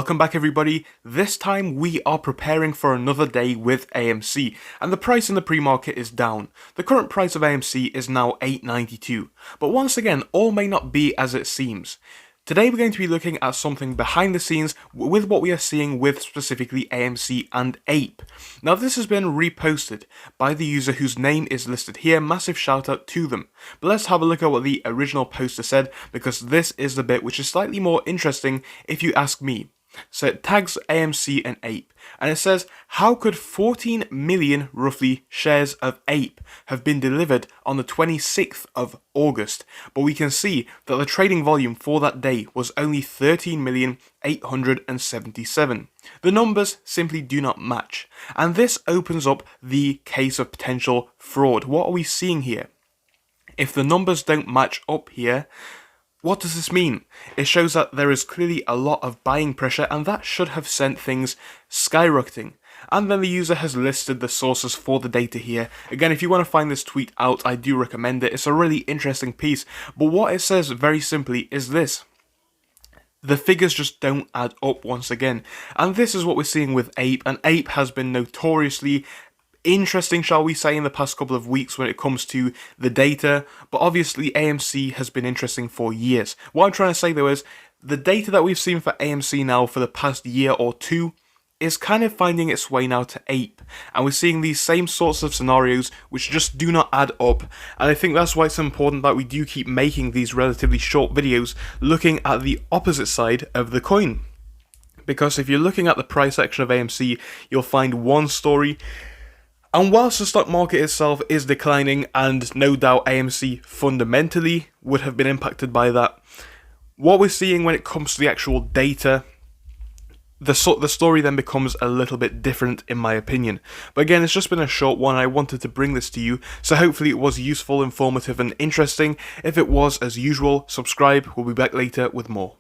Welcome back everybody. This time we are preparing for another day with AMC, and the price in the pre-market is down. The current price of AMC is now $8.92, but once again, all may not be as it seems. Today we're going to be looking at something behind the scenes with what we are seeing with specifically AMC and Ape. Now this has been reposted by the user whose name is listed here, massive shout out to them. But let's have a look at what the original poster said, because this is the bit which is slightly more interesting if you ask me. So it tags AMC and Ape, and it says, how could 14 million, roughly, shares of Ape have been delivered on the 26th of August? But we can see that the trading volume for that day was only 13,877. The numbers simply do not match, and this opens up the case of potential fraud. What are we seeing here? If the numbers don't match up here, what does this mean? It shows that there is clearly a lot of buying pressure, and that should have sent things skyrocketing. And then the user has listed the sources for the data here. Again, if you want to find this tweet out, I do recommend it. It's a really interesting piece. But what it says very simply is this: the figures just don't add up once again. And this is what we're seeing with Ape, and Ape has been notoriously interesting, shall we say, in the past couple of weeks when it comes to the data, but obviously AMC has been interesting for years. What I'm trying to say though is, the data that we've seen for AMC now for the past year or two is kind of finding its way now to Ape, and we're seeing these same sorts of scenarios which just do not add up, and I think that's why it's important that we do keep making these relatively short videos looking at the opposite side of the coin. Because if you're looking at the price section of AMC, you'll find one story. And whilst the stock market itself is declining, and no doubt AMC fundamentally would have been impacted by that, what we're seeing when it comes to the actual data, the story then becomes a little bit different in my opinion. But again, it's just been a short one. I wanted to bring this to you, so hopefully it was useful, informative and interesting. If it was, as usual, subscribe. We'll be back later with more.